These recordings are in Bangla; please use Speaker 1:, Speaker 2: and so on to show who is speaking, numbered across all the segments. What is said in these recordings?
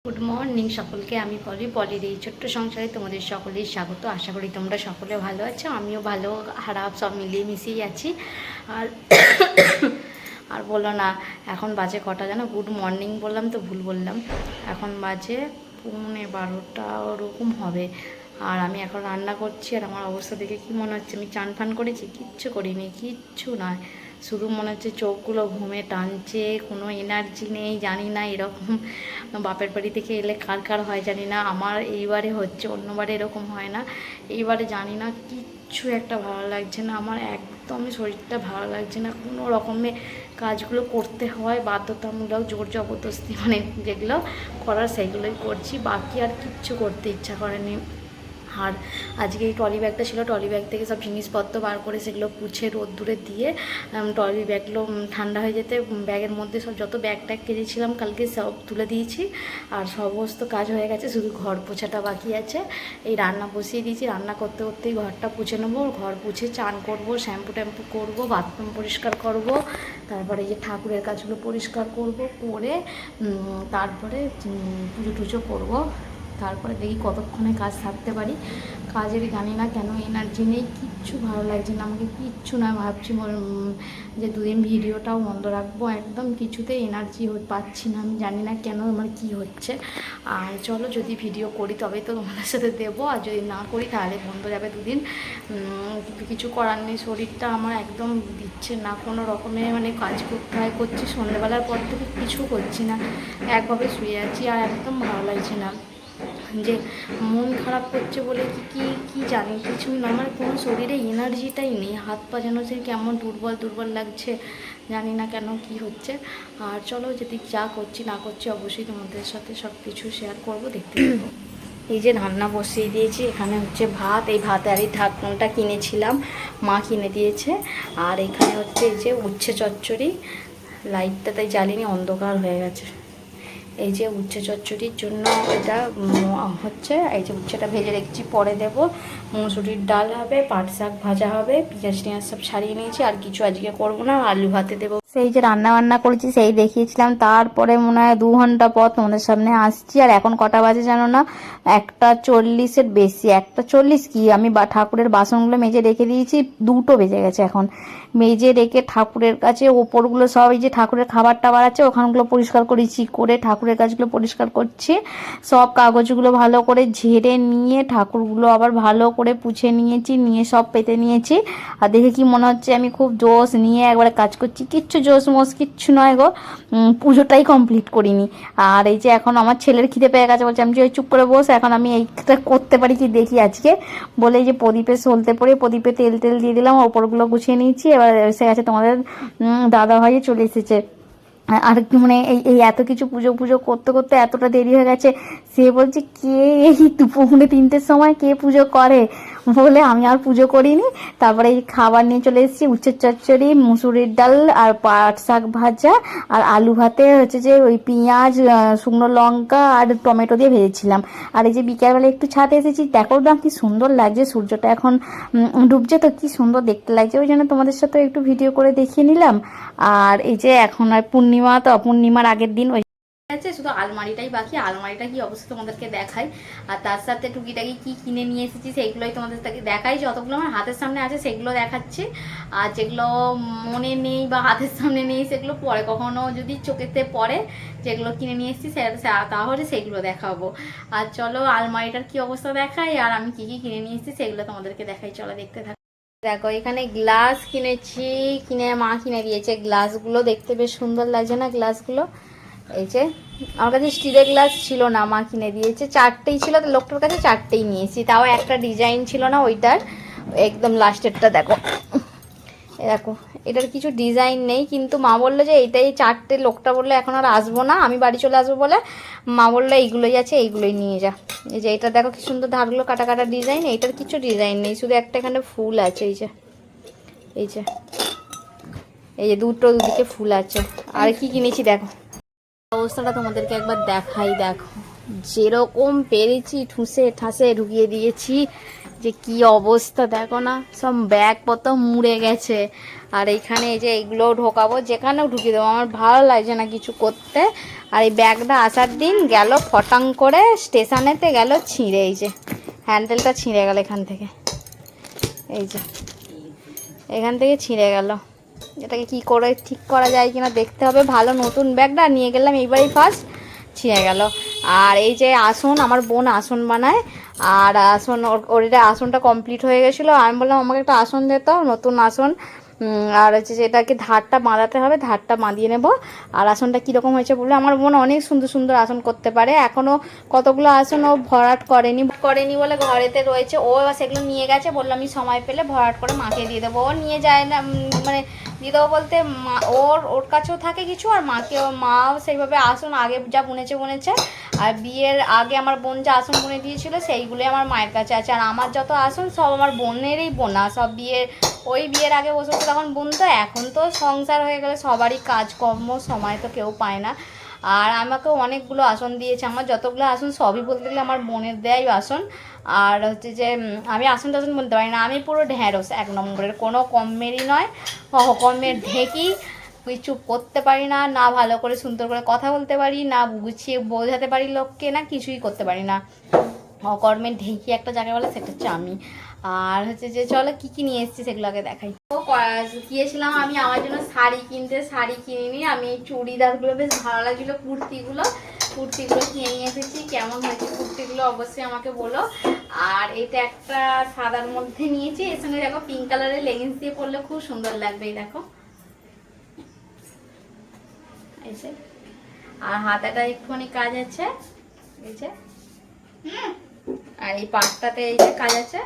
Speaker 1: গুড মর্নিং সকলকে। আমি পলির এই ছোট্ট সংসারে তোমাদের সকলেই স্বাগত। আশা করি তোমরা সকলে ভালো আছো, আমিও ভালো খারাপ সব মিলিয়ে মিশিয়ে আছি। আর আর বলো না, এখন বাজে কটা জানো? গুড মর্নিং বললাম তো ভুল বললাম, এখন বাজে 11:30 ওরকম হবে। আর আমি এখন রান্না করছি। আর আমার অবস্থা দেখে কি মনে হচ্ছে আমি চান ফান করেছি? কিচ্ছু করিনি, কিচ্ছু নয়। শুধু মনে হচ্ছে চোখগুলো ঘুমে টানছে, কোনো এনার্জি নেই। জানি না এরকম বাপের বাড়ি থেকে এলে কার কার হয় জানি না, আমার এইবারে হচ্ছে, অন্যবারে এরকম হয় না। এইবারে জানি না, কিচ্ছু একটা ভালো লাগছে না আমার, একদমই শরীরটা ভালো লাগছে না। কোনো রকমে কাজগুলো করতে হয় বাধ্যতামূলক, জোর জবরদস্তি, মানে যেগুলো করার সেগুলোই করছি, বাকি আর কিচ্ছু করতে ইচ্ছা করেনি। আর আজকে এই ট্রলি ব্যাগটা ছিল, ট্রলি ব্যাগ থেকে সব জিনিসপত্র বার করে সেগুলো পুছে রোদ্দুরে দিয়ে ট্রলি ব্যাগগুলো ঠান্ডা হয়ে যেতে ব্যাগের মধ্যে সব যত ব্যাগ ট্যাগ কেজেছিলাম কালকে সব তুলে দিয়েছি। আর সমস্ত কাজ হয়ে গেছে, শুধু ঘর পোছাটা বাকি আছে। এই রান্না বসিয়ে দিয়েছি, রান্না করতে করতেই ঘরটা পুছে নেবো। ঘর পুছে চান করব, শ্যাম্পু ট্যাম্পু করব, বাথরুম পরিষ্কার করব, তারপরে এই যে ঠাকুরের কাজগুলো পরিষ্কার করব, করে তারপরে পুজো টুজো করবো। তারপরে দেখি কতক্ষণে কাজ সারতে পারি। কাজের জানি না কেন এনার্জি নেই, কিচ্ছু ভালো লাগছে না আমাকে, কিচ্ছু না। ভাবছি যে দুদিন ভিডিওটাও বন্ধ রাখবো, একদম কিছুতেই এনার্জি পাচ্ছি না। আমি জানি না কেন আমার কি হচ্ছে। আর চলো, যদি ভিডিও করি তবে তো তোমাদের সাথে দেবো, আর যদি না করি তাহলে বন্ধ যাবে দুদিন। কিন্তু কিছু করার নেই, শরীরটা আমার একদম দিচ্ছে না কোনো রকমে, মানে কাজ করতে হয়, করছি সন্ধ্যেবেলার পর থেকে কিছু করছি না, একভাবে শুয়ে আছি। আর একদম ভালো লাগছে না, যে মন খারাপ করছে বলে কি কি জানি, কিছুই না, আমার কোনো শরীরে এনার্জিটাই নেই। হাত পা যেন সে কেমন দুর্বল দুর্বল লাগছে, জানি না কেন কি হচ্ছে। আর চলো, যদি যা করছি না করছি অবশ্যই তোমাদের সাথে সব কিছু শেয়ার করবো, দেখতে পাবো। এই যে রান্না বসিয়ে দিয়েছি, এখানে হচ্ছে ভাত, এই ভাতে আর এই ঢাকনটা কিনেছিলাম, মা কিনে দিয়েছে। আর এখানে হচ্ছে এই যে উচ্ছে চচ্চড়ি, লাইটটা তাই জ্বালিনি, অন্ধকার হয়ে গেছে। এই যে উচ্ছে চচ্চড়ির জন্য এটা হচ্ছে, এই যে উচ্ছেটা ভেজে রেখেছি, পরে দেবো। মুসুরির ডাল হবে, পাট শাক ভাজা হবে, পেঁয়াজ টিয়াজ সব ছাড়িয়ে নিয়েছি, আর কিছু আজকে করবো না, আলু ভাতে দেবো। সেই যে রান্না বান্না করেছি সেই দেখিয়েছিলাম, তারপরে মনে হয় 2 ঘন্টা পর তোমাদের সামনে আসছি। আর এখন কটা বাজে জানো না? 1:40-এর বেশি, 1:40 কি, আমি ঠাকুরের বাসনগুলো মেজে রেখে দিয়েছি, 2টো বেজে গেছে। এখন মেজে রেখে ঠাকুরের কাছে ওপরগুলো সব, এই যে ঠাকুরের খাবার টাবার আছে ওখানগুলো পরিষ্কার করেছি, করে ঠাকুরের কাজগুলো পরিষ্কার করছি, সব কাগজগুলো ভালো করে ঝেড়ে নিয়ে ঠাকুরগুলো আবার ভালো করে পুছে নিয়েছি, নিয়ে সব পেতে নিয়েছি। আর দেখে কি মনে হচ্ছে আমি খুব জোশ নিয়ে একবারে কাজ করছি, কিচ্ছু জোশ মোশ কিচ্ছু নয় গো, পুজোটাই কমপ্লিট করিনি। আর এই যে এখন আমার ছেলের খিদে পেয়ে গেছে, বলছে আমি যে চুপ করে বস, এখন আমি এইটা করতে পারি কি দেখি আজকে, বলে এই যে প্রদীপে সলতে পড়ে প্রদীপে তেল তেল দিয়ে দিলাম, ওপরগুলো গুছিয়ে নিয়েছি। এবার এসে গেছে তোমাদের দাদা ভাই চলে এসেছে। আর মানে এই এত কিছু পুজো পুজো করতে করতে এতটা দেরি হয়ে গেছে, সে বলছে কে এই 2:30-এর সময় কে পুজো করে, বলে আমি আর পুজো করিনি। তারপরে এই খাবার নিয়ে চলে এসেছি, উচ্ছের চচ্চড়ি, মুসুরির ডাল, আর পাট শাক ভাজা, আর আলু ভাতে হচ্ছে যে ওই পেঁয়াজ, শুকনো লঙ্কা আর টমেটো দিয়ে ভেজেছিলাম। আর এই যে বিকেলবেলা একটু ছাদে এসেছি, দেখো না কি সুন্দর লাগছে, সূর্যটা এখন ডুবছে তো, কি সুন্দর দেখতে লাগছে, ওই জন্য তোমাদের সাথে একটু ভিডিও করে দেখিয়ে নিলাম। আর এই যে এখন আর পূর্ণিমা, তো পূর্ণিমার আগের দিন ওই আছে, শুধু আলমারিটাই বাকি। আলমারিটা কি অবস্থা তোমাদেরকে দেখাই, আর তার সাথে টুকিটাকি কি কিনে নিয়ে এসেছি সেইগুলোই তোমাদের দেখাই। যতগুলো আমার হাতের সামনে আছে সেগুলো দেখাচ্ছি, আর যেগুলো মনে নেই বা হাতের সামনে নেই সেগুলো পরে কখনো যদি চোখেতে পড়ে, যেগুলো কিনে নিয়ে এসেছি তাহলে সেগুলো দেখাবো। আর চলো আলমারিটার কি অবস্থা দেখাই, আর আমি কি কি কিনে নিয়ে এসেছি সেগুলো তোমাদেরকে দেখাই, চলো দেখতে থাকো। দেখো এখানে গ্লাস কিনেছি, মা কিনে দিয়েছে। গ্লাসগুলো দেখতে বেশ সুন্দর লাগছে না গ্লাসগুলো? এই যে আমার কাছে স্টিলের গ্লাস ছিল না, মা কিনে দিয়েছে, 4টেই ছিল, লোকটার কাছে 4টেই নিয়েছি, তাও একটা ডিজাইন ছিল না ওইটার, একদম লাস্টেরটা দেখো, দেখো এটার কিছু ডিজাইন নেই, কিন্তু মা বললো যে এইটাই 4টে, লোকটা বললো এখন আর আসবো না, আমি বাড়ি চলে আসবো বলে মা বললো এইগুলোই আছে, এইগুলোই নিয়ে যা। এই যে এটা দেখো কি সুন্দর ধারগুলো কাটা কাটা ডিজাইন, এইটার কিছু ডিজাইন নেই, শুধু একটা এখানে ফুল আছে, এই যে এই যে এই যে দুদিকে ফুল আছে। আর কি কিনেছি দেখো, অবস্থাটা তোমাদেরকে একবার দেখাই, দেখো যেরকম পেরেছি ঠুসে ঠাসে ঢুকিয়ে দিয়েছি, যে কি অবস্থা দেখো না, সব ব্যাগপত্র মুড়ে গেছে। আর এইখানে এই যে এইগুলো ঢোকাবো, যেখানেও ঢুকিয়ে দেবো, আমার ভালো লাগছে না কিছু করতে। আর এই ব্যাগটা আসার দিন গেল ফটাং করে স্টেশনেতে গেল ছিঁড়ে, এই যে হ্যান্ডেলটা ছিঁড়ে গেল এখান থেকে, এই যে এখান থেকে ছিঁড়ে গেল। এটাকে কি করে ঠিক করা যায় কিনা দেখতে হবে। ভালো নতুন ব্যাগটা নিয়ে গেলাম এইবারই ফার্স্ট, ছিঁড়ে গেল। আর এই যে আসন, আমার বোন আসন বানায়, আর আসন ওর এটা আসনটা কমপ্লিট হয়ে গেছিলো। আমি বললাম আমাকে একটা আসন দিত, নতুন আসন। আর হচ্ছে যেটাকে ধারটা বাঁধাতে হবে, ধারটা বাঁধিয়ে নেব। আর আসনটা কীরকম হয়েছে বলে, আমার বোন অনেক সুন্দর সুন্দর আসন করতে পারে। এখনও কতগুলো আসন ও ভরাট করেনি বলে ঘরেতে রয়েছে। ও এবার সেগুলো নিয়ে গেছে, বললাম আমি সময় পেলে ভরাট করে মাকে দিয়ে দেবো। ও নিয়ে যায় না, মানে দিয়ে দেবো বলতে ওর কাছেও থাকে কিছু, আর মাও সেইভাবে আসন আগে যা বুনেছে। আর বিয়ের আগে আমার বোন যে আসন বুনে দিয়েছিল সেইগুলোই আমার মায়ের কাছে আছে। আর আমার যত আসন সব আমার বোনেরই বোনা, সব বিয়ের আগে বসে তখন বুনতো। এখন তো সংসার হয়ে গেলে সবারই কাজকর্ম, সময় তো কেউ পায় না। আর আমাকে অনেকগুলো আসন দিয়েছে, আমার যতগুলো আসন সবই বলতে গেলে আমার বোনের দেয়াই আসন। আর হচ্ছে যে আমি আসন টাসন বলতে পারি না, আমি পুরো ঢ্যাঁড়স 1 নম্বরের, কোনো কমেরই নয়, কমের ঢেঁকি। কিছু করতে পারি না, না ভালো করে সুন্দর করে কথা বলতে পারি, না গুছিয়ে বোঝাতে পারি লোককে, না কিছুই করতে পারি না। অকর্মের ঢেঁকি একটা জায়গায় বলে, সেটা হচ্ছে আমি। আর হচ্ছে যে চলো কী কী নিয়ে এসেছি সেগুলো আগে দেখাই। তো গিয়েছিলাম আমি আমার জন্য শাড়ি কিনতে, শাড়ি কিনিনি আমি, চুড়িদারগুলো বেশ ভালো লাগছিলো, কুর্তিগুলো কিনে নিয়ে এসেছি। কেমন হয়েছে কুর্তিগুলো অবশ্যই আমাকে বলো। আর এটা একটা সাদার মধ্যে নিয়েছি, এর সঙ্গে দেখো পিঙ্ক কালারের লেগিংস দিয়ে পরলে খুব সুন্দর লাগবে, এই দেখো। এই যে, আর হাতাটা একটুখানি কাজ আছে, এই যে, আর এই পাটটাতে এই যে কাজ আছে।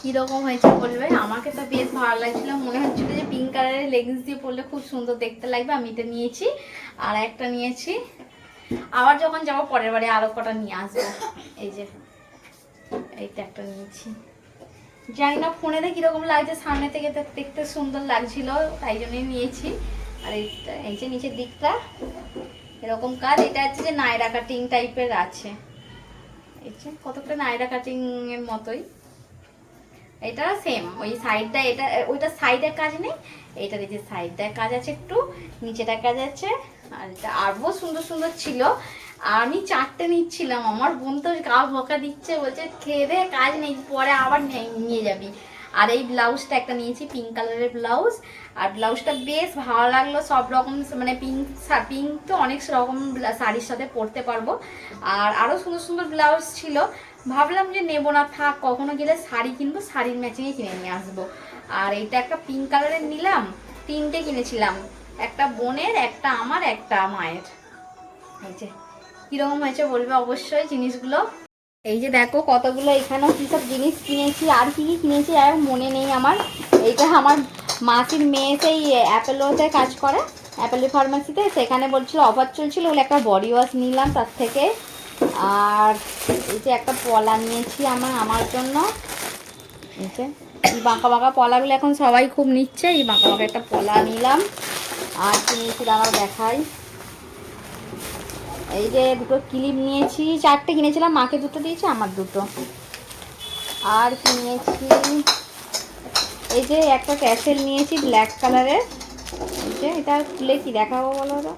Speaker 1: কীরকম হয়েছে বলবে। আমাকে তো বেশ ভালো লাগছিল, মনে হচ্ছিল যে পিঙ্ক কালারের লেগিংস দিয়ে পরলে খুব সুন্দর দেখতে লাগবে। আমি এটা নিয়েছি, আর একটা নিয়েছি। আবার যখন যাবো পরের বারে আরও কটা নিয়ে আসবো। এই যে এইটা একটা নিয়েছি, জানি না ফোনেতে কীরকম লাগছে, সামনে থেকে দেখতে সুন্দর লাগছিল, তাই জন্যই নিয়েছি। আর এইটা, এই যে নিচের দিকটা এরকম কাজ, এটা হচ্ছে যে নায়রা কাটিং টাইপের আছে, এই যে কতটা নায়রা কাটিং এর মতোই। এটা সেম ওই সাইডটা, এটা ওইটা সাইডের কাজ নেই, এইটার এই যে সাইডটার কাজ আছে, একটু নিচেটার কাজ আছে। আর এটা আরও সুন্দর সুন্দর ছিল। আর আমি 4টে নিচ্ছিলাম, আমার বোন তো গা বকা দিচ্ছে, বলছে খেয়ে দে, কাজ নেই, পরে আবার নিয়ে যাবি। আর এই ব্লাউজটা একটা নিয়েছি, পিঙ্ক কালারের ব্লাউজ। আর ব্লাউজটা বেশ ভালো লাগলো, সব রকম মানে পিঙ্ক তো অনেক রকম শাড়ির সাথে পরতে পারবো। আর আরও সুন্দর সুন্দর ব্লাউজ ছিল, ভাবলাম যে নেবো না, থাক, কখনো গেলে শাড়ি কিনবো, শাড়ির ম্যাচিংয়ে কিনে নিয়ে আসবো। আর এটা একটা পিঙ্ক কালারের নিলাম, 3টে কিনেছিলাম, একটা বোনের, একটা আমার, একটা মায়ের। এই যে কীরকম হয়েছে বলবে অবশ্যই জিনিসগুলো। এই যে দেখো কতগুলো এখানেও কী সব জিনিস কিনেছি, আর কি কি কিনেছি আর মনে নেই আমার। এইটা আমার মাসির মেয়ে সেই অ্যাপেলোতে কাজ করে, অ্যাপেলো ফার্মাসিতে, সেখানে বলছিল অফার চলছিল বলে একটা বডি ওয়াশ নিলাম তার থেকে। আর এই যে একটা পলা নিয়েছি আমার জন্য, এই যে এই বাঁকা বাঁকা পলাগুলো এখন সবাই খুব নিচ্ছে, এই বাঁকা বাঁকা একটা পলা নিলাম। আর কিনেছিলাম আমার দেখাই, এই যে দুটো ক্লিপ নিয়েছি, 4টে কিনেছিলাম, মাকে 2টো দিয়েছি, আমার 2টো। আর কিনেছি এই যে একটা ক্যাসেল নিয়েছি ব্ল্যাক কালারের, এই যে এটা খুলে কি দেখাবো বলো তো,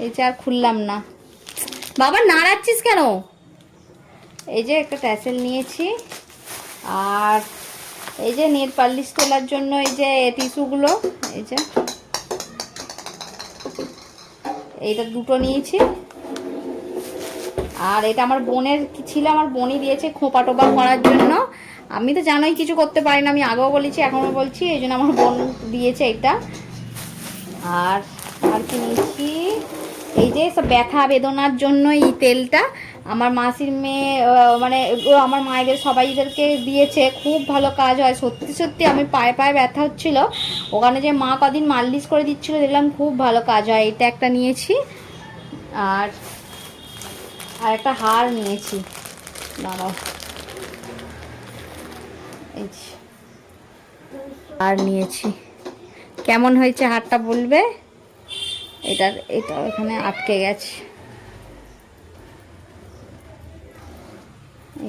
Speaker 1: এই যে আর খুললাম না, বাবা নাড়াচ্ছিস কেন। এই যে একটা ট্যাসেল নিয়েছি। আর এই যে নেল পালিশ তোলার জন্য এই যে টিস্যুগুলো, এই যে এইটা 2টো নিয়েছি। আর এটা আমার বোনের ছিল, আমার বোনই দিয়েছে খোঁপা টোপা করার জন্য। আমি তো জানোই কিছু করতে পারি না, আমি আগেও বলেছি এখনও বলছি, এই জন্য আমার বোন দিয়েছে এটা। আর আর কি নিয়েছি, এই যে সব ব্যথা বেদনার জন্য এই তেলটা আমার মাসির মেয়ে, মানে আমার মায়েদের সবাইদেরকে দিয়েছে, খুব ভালো কাজ হয় সত্যি সত্যি। আমি পায়ে ব্যথা হচ্ছিল, ওখানে যে মা কদিন মালিশ করে দিচ্ছিলো, দেখলাম খুব ভালো কাজ হয়। এটা একটা নিয়েছি। আর আর একটা হার নিয়েছি, দাঁড়াও, এই হার নিয়েছি, কেমন হয়েছে হারটা বলবে। এটা এখানে আটকে গেছে,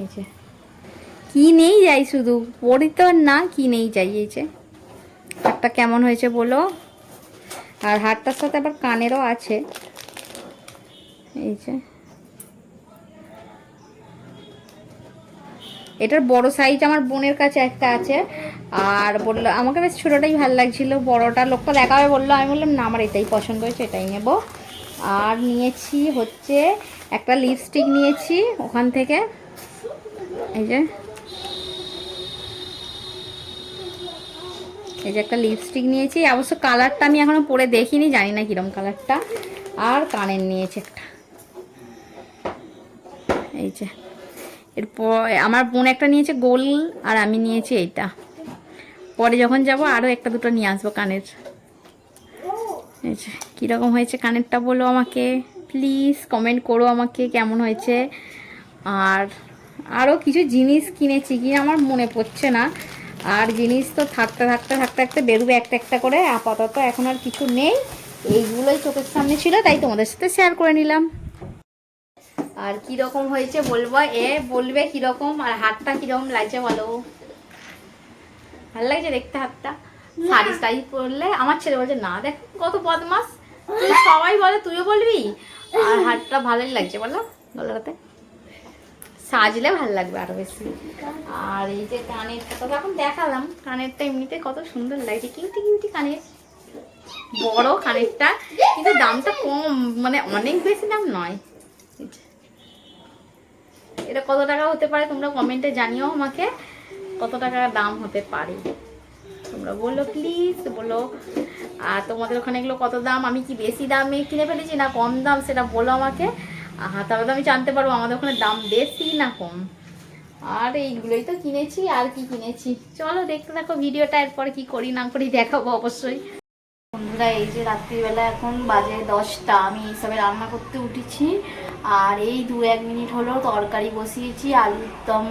Speaker 1: এই যে কি নেই যাই, শুধু পরি তো না, কি নেই যাই। এই যে হারটা কেমন হয়েছে বলো। আর হারটার সাথে আবার কানেরও আছে। এই যে এটার বড় সাইজ আমার বোনের কাছে একটা আছে, আর বললো আমাকে বেশ ছোটোটাই ভালো লাগছিলো, বড়টা লোকটা দেখাবে বললো, আমি বললাম না আমার এটাই পছন্দ হয়েছে, এটাই নেব। আর নিয়েছি হচ্ছে একটা লিপস্টিক নিয়েছি ওখান থেকে। এই যে একটা লিপস্টিক নিয়েছি, অবশ্য কালারটা আমি এখনো পরে দেখিনি, জানি না কিরম কালারটা। আর কানের নিয়েছি একটা। এই যে এরপর আমার বোন একটা নিয়েছে গোল, আর আমি নিয়েছি এইটা। পরে যখন যাব আরও একটা দুটো নিয়ে আসবো কানের। এই যে কীরকম হয়েছে কানেরটা বলো আমাকে, প্লিজ কমেন্ট করো আমাকে কেমন হয়েছে। আর আরও কিছু জিনিস কিনেছি কি আমার মনে পড়ছে না, আর জিনিস তো থাকতে থাকতে থাকতে থাকতে বেরোবে একটা একটা করে। আপাতত এখন আর কিছু নেই, এইগুলোই চোখের সামনে ছিল, তাই তোমাদের সাথে শেয়ার করে নিলাম। আর কীরকম হয়েছে বলবো, বলবে কীরকম, আর হাতটা কীরকম লাগছে বলো। ভালো লাগছে দেখতে হাতটা? শাড়ি টাড়ি পরলে আমার ছেলে বলছে না দেখ কত বদমাস, তুই সবাই বলে তুইও বলবি। আর হাতটা ভালোই লাগছে বলো, গলাটাতে সাজলে ভালো লাগবে আরো বেশি। আর এই যে কানেরটা তো এখন দেখালাম, কানেরটা এমনিতে কত সুন্দর লাগছে, কিউটি কিউটি কানের, বড় কানেরটা, কিন্তু দামটা কম, মানে অনেক বেশি দাম নয়। এটা কত টাকা হতে পারে তোমরা কমেন্টে জানিও আমাকে, কত টাকা দাম হতে পারে তোমরা বলো প্লিজ বলো। আর তোমাদের ওখানে এগুলো কত দাম, আমি কি বেশি দামে কিনে ফেলেছি না কম দাম সেটা বলো আমাকে, তাহলে তো আমি জানতে পারবো আমাদের ওখানে দাম বেশি না কম। আর এইগুলোই তো কিনেছি, আর কি কিনেছি চলো দেখতে থাকো ভিডিওটা, এরপরে কি করি না করি দেখাবো অবশ্যই। বন্ধুরা এই যে রাত্রিবেলা এখন বাজে 10টা, আমি এইসবে রান্না করতে উঠেছি। আর এই 2-1 মিনিট হলো তরকারি বসিয়েছি, আলুর দম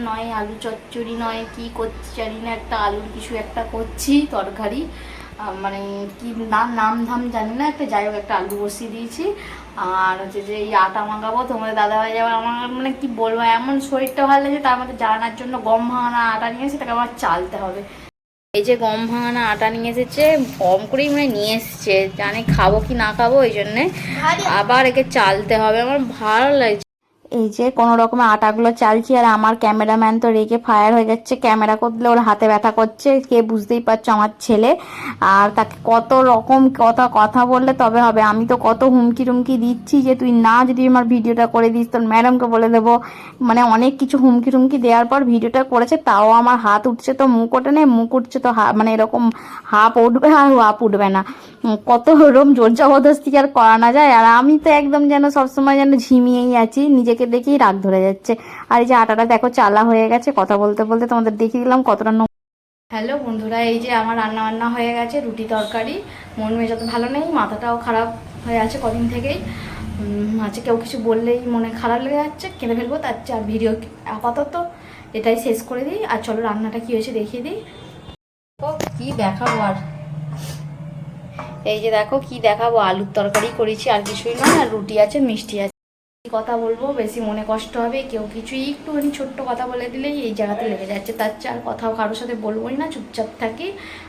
Speaker 1: নয় আলু চচ্চড়ি নয় কি করছি জানি না, একটা আলুর কিছু একটা করছি তরকারি, মানে কি নাম ধাম জানি না, একটা যাই হোক একটা আলু বসিয়ে দিয়েছি। আর হচ্ছে যে এই আটা মাখাবো, তোমাদের দাদাভাই যাবে, আমার মানে কি বলবো এমন শরীরটা ভালো লাগছে, তার মধ্যে জানার জন্য গম ভাঙানো আটা নিয়ে এসে তাকে আমার চালতে হবে। এই যে গম ভাঙানো আটা নিয়ে এসেছে, কম করেই মানে নিয়ে এসছে, জানে খাবো কি না খাবো, ওই জন্যে আবার একে চালতে হবে, আমার ভালো লাগছে। এই যে কোনো রকমের আটাগুলো চালছি, আর আমার ক্যামেরাম্যান তো রেগে ফায়ার হয়ে যাচ্ছে, ক্যামেরা করলে ওর হাতে ব্যথা করছে, কে বুঝতেই পারছো আমার ছেলে। আর তাকে কত রকম কথা বললে তবে হবে, আমি তো কত হুমকি টুমকি দিচ্ছি যে তুই না যদি আমার ভিডিওটা করে দিস তোর ম্যাডামকে বলে দেবো, মানে অনেক কিছু হুমকি টুমকি দেওয়ার পর ভিডিওটা করেছে, তাও আমার হাত উঠছে তো মুখ ওঠে না, মুখ উঠছে তো মানে এরকম হাপ উঠবে আর হাপ উঠবে না, কত ওরম জোর জবরদস্তি আর করা না যায়। আর আমি তো একদম যেন সবসময় যেন ঝিমিয়েই আছি, নিজেকে দেখেই রাগ ধরে যাচ্ছে। আর এই যে আটাটা দেখো চালা হয়ে গেছে, কথা বলতে বলতে তোমাদের দেখিয়ে দিলাম কতটা। হ্যালো বন্ধুরা, এই যে আমার রান্না বান্না হয়ে গেছে, রুটি তরকারি, মন মেজাজ ভালো নেই, মাথাটাও খারাপ হয়ে আছে কদিন থেকেই, আজকে কেউ কিছু বললেই মনে খারাপ লেগে যাচ্ছে, কেঁদে ফেলবো, তার আর ভিডিও আপাতত এটাই শেষ করে দিই। আর চলো রান্নাটা কী হয়েছে দেখিয়ে দিই। কি দেখাবো আর, এই যে দেখো কি দেখাবো, আলুর তরকারি করেছি আর কিছুই নয়, আর রুটি আছে মিষ্টি আছে। কথা বলবো বেশি মনে কষ্ট হবে, কেউ কিছুই একটুখানি ছোট্ট কথা বলে দিলেই এই জায়গাতে লেগে যাচ্ছে, তার চেয়ে আর কথাও কারোর সাথে বলবোই না, চুপচাপ থাকি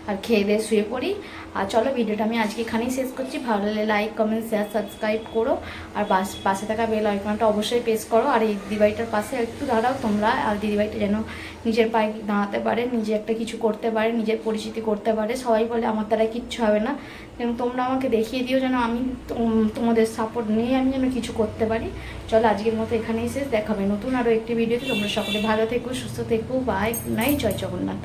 Speaker 1: আর খেয়ে দিয়ে শুয়ে পড়ি। আর চলো ভিডিওটা আমি আজকে এখানেই শেষ করছি, ভালো লাগলে লাইক কমেন্ট শেয়ার সাবস্ক্রাইব করো, আর পাশে থাকা বেল আইকনটা অবশ্যই প্রেস করো। আর এই দিদিভাইটার পাশে একটু দাঁড়াও তোমরা, আর দিদিভাইটা যেন নিজের পায়ে দাঁড়াতে পারে, নিজে একটা কিছু করতে পারে, নিজের পরিচিতি করতে পারে। সবাই বলে আমার দ্বারা কিচ্ছু হবে না, যেন তোমরা আমাকে দেখিয়ে দিও যেন আমি তোমাদের সাপোর্ট নিয়ে আমি যেন কিছু করতে পারি। চলো আজকের মতো এখানেই শেষ, দেখাবে নতুন আরও একটি ভিডিওতে। তোমরা সকলে ভালো থেকো, সুস্থ থেকো, বাই, গুড নাইট, জয় জগন্নাথ।